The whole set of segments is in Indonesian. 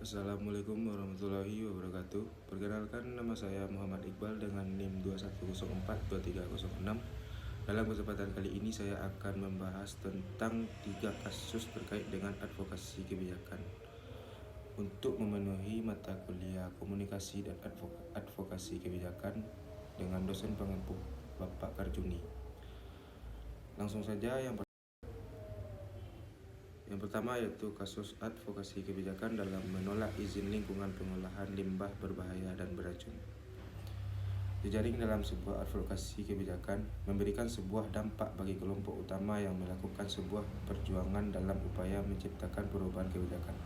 Assalamualaikum warahmatullahi wabarakatuh. Perkenalkan, nama saya Muhammad Iqbal dengan NIM 21042306. Dalam kesempatan kali ini saya akan membahas tentang 3 kasus terkait dengan advokasi kebijakan untuk memenuhi mata kuliah komunikasi dan advokasi kebijakan dengan dosen pengampu Bapak Karjuni. Langsung saja yang pertama yaitu kasus advokasi kebijakan dalam menolak izin lingkungan pengolahan limbah berbahaya dan beracun. Jejaring dalam sebuah advokasi kebijakan memberikan sebuah dampak bagi kelompok utama yang melakukan sebuah perjuangan dalam upaya menciptakan perubahan kebijakan.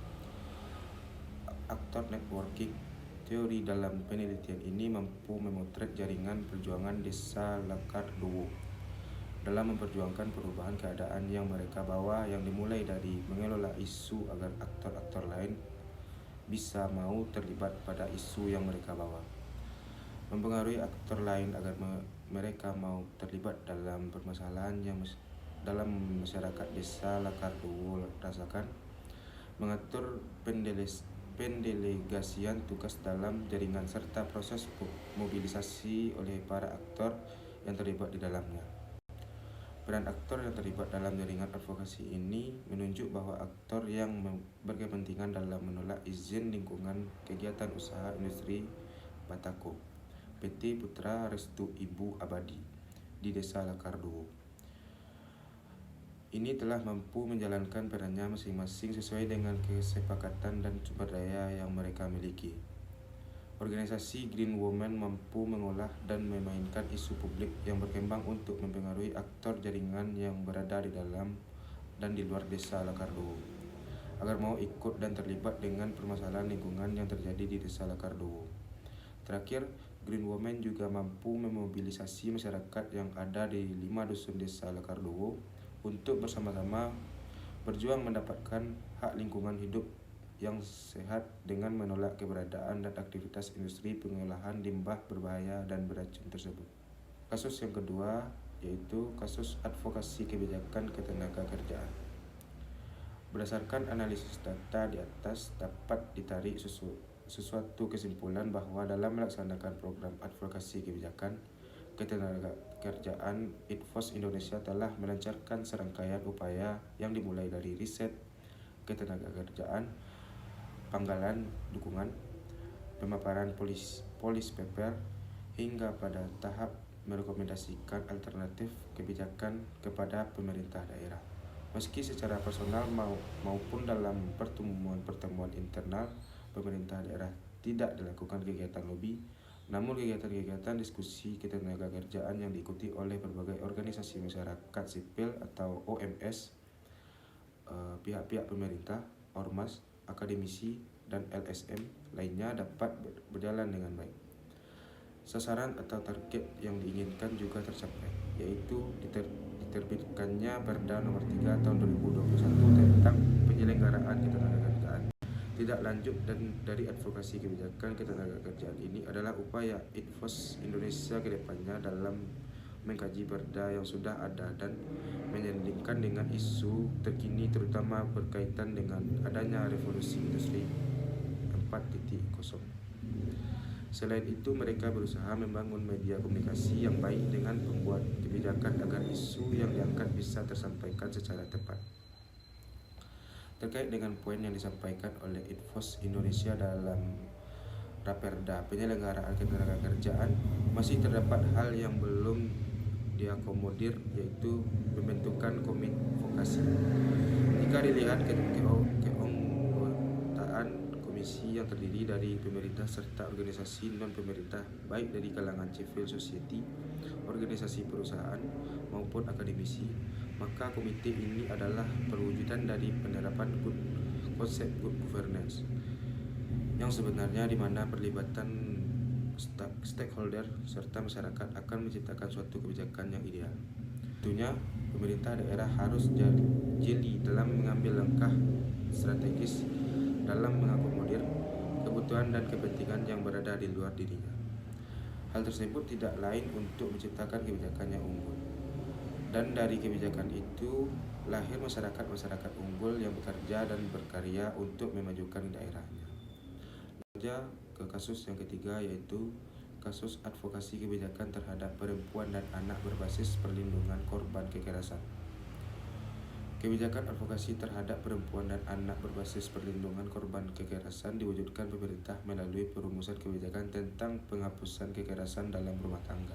Aktor networking. Teori dalam penelitian ini mampu memotret jaringan perjuangan desa Lakardowo dalam memperjuangkan perubahan keadaan yang mereka bawa, yang dimulai dari mengelola isu agar aktor-aktor lain bisa mau terlibat pada isu yang mereka bawa, mempengaruhi aktor lain agar mereka mau terlibat dalam permasalahan yang dalam masyarakat desa Lakardowo rasakan, mengatur pendelegasian tugas dalam jaringan serta proses mobilisasi oleh para aktor yang terlibat di dalamnya. Peran aktor yang terlibat dalam jaringan advokasi ini menunjuk bahwa aktor yang berkepentingan dalam menolak izin lingkungan kegiatan usaha industri Batako, PT Putra Restu Ibu Abadi di Desa Lakardowo. Ini telah mampu menjalankan perannya masing-masing sesuai dengan kesepakatan dan sumber daya yang mereka miliki. Organisasi Green Women mampu mengolah dan memainkan isu publik yang berkembang untuk mempengaruhi aktor jaringan yang berada di dalam dan di luar desa Lakardowo agar mau ikut dan terlibat dengan permasalahan lingkungan yang terjadi di desa Lakardowo. Terakhir, Green Women juga mampu memobilisasi masyarakat yang ada di 5 dusun desa Lakardowo untuk bersama-sama berjuang mendapatkan hak lingkungan hidup yang sehat dengan menolak keberadaan dan aktivitas industri pengolahan limbah berbahaya dan beracun tersebut. Kasus yang kedua yaitu kasus advokasi kebijakan ketenagakerjaan. Berdasarkan analisis data di atas, dapat ditarik sesuatu kesimpulan bahwa dalam melaksanakan program advokasi kebijakan ketenagakerjaan, IDFOS Indonesia telah melancarkan serangkaian upaya yang dimulai dari riset ketenagakerjaan, panggalan dukungan, pemaparan polis paper, hingga pada tahap merekomendasikan alternatif kebijakan kepada pemerintah daerah. Meski secara personal maupun dalam pertemuan internal pemerintah daerah tidak dilakukan kegiatan lobby, namun kegiatan-kegiatan diskusi ketenagakerjaan yang diikuti oleh berbagai organisasi masyarakat sipil atau OMS, pihak-pihak pemerintah, ormas, akademisi, dan LSM lainnya dapat berjalan dengan baik. Sasaran atau target yang diinginkan juga tercapai, yaitu diterbitkannya Perda Nomor 3 Tahun 2021 tentang penyelenggaraan ketenagakerjaan. Tidak lanjut dan dari advokasi kebijakan ketenagakerjaan ini adalah upaya IDFOS Indonesia ke depannya dalam mengkaji perda yang sudah ada dan menyandingkan dengan isu terkini terutama berkaitan dengan adanya revolusi industri 4.0. Selain itu, mereka berusaha membangun media komunikasi yang baik dengan pembuat kebijakan agar isu yang diangkat bisa tersampaikan secara tepat. Terkait dengan poin yang disampaikan oleh IDFOS Indonesia dalam Raperda penyelenggaraan ketenagakerjaan, masih terdapat hal yang belum diakomodir, yaitu pembentukan komite vokasi. Jika dilihat keanggotaan komisi yang terdiri dari pemerintah serta organisasi non-pemerintah, baik dari kalangan civil society, organisasi perusahaan, maupun akademisi, maka komite ini adalah perwujudan dari penerapan konsep good governance yang sebenarnya di mana perlibatan stakeholder serta masyarakat akan menciptakan suatu kebijakan yang ideal. Tentunya pemerintah daerah harus jeli dalam mengambil langkah strategis dalam mengakomodir kebutuhan dan kepentingan yang berada di luar dirinya. Hal tersebut tidak lain untuk menciptakan kebijakan yang unggul. Dan dari kebijakan itu lahir masyarakat unggul yang bekerja dan berkarya untuk memajukan daerahnya. Ke kasus yang ketiga, yaitu kasus advokasi kebijakan terhadap perempuan dan anak berbasis perlindungan korban kekerasan. Kebijakan advokasi terhadap perempuan dan anak berbasis perlindungan korban kekerasan diwujudkan pemerintah melalui perumusan kebijakan tentang penghapusan kekerasan dalam rumah tangga,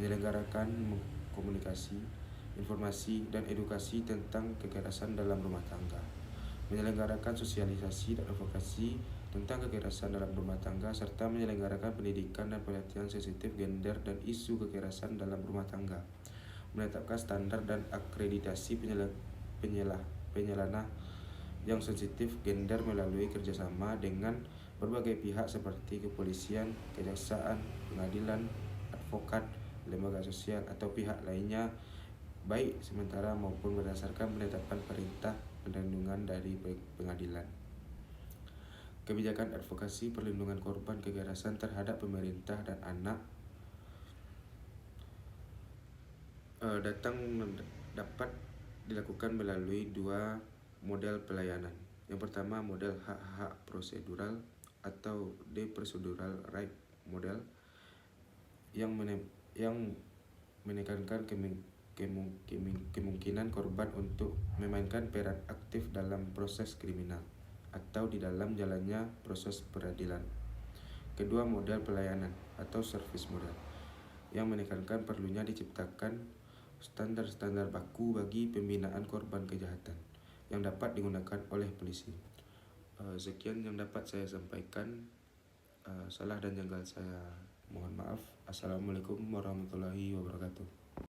menyelenggarakan komunikasi, informasi, dan edukasi tentang kekerasan dalam rumah tangga, menyelenggarakan sosialisasi dan advokasi tentang kekerasan dalam rumah tangga, serta menyelenggarakan pendidikan dan pelatihan sensitif gender dan isu kekerasan dalam rumah tangga, menetapkan standar dan akreditasi penyelana yang sensitif gender melalui kerjasama dengan berbagai pihak seperti kepolisian, kejaksaan, pengadilan, advokat, lembaga sosial, atau pihak lainnya, baik sementara maupun berdasarkan penetapan perintah perlindungan dari pengadilan. Kebijakan advokasi perlindungan korban kekerasan terhadap pemerintah dan anak dapat dilakukan melalui dua model pelayanan. Yang pertama, model hak-hak prosedural atau de procedural right model yang menekankan kemungkinan korban untuk memainkan peran aktif dalam proses kriminal atau di dalam jalannya proses peradilan. Kedua, model pelayanan atau service model yang menekankan perlunya diciptakan standar-standar baku bagi pembinaan korban kejahatan yang dapat digunakan oleh polisi. Sekian yang dapat saya sampaikan. Salah dan janggal saya mohon maaf. Assalamualaikum warahmatullahi wabarakatuh.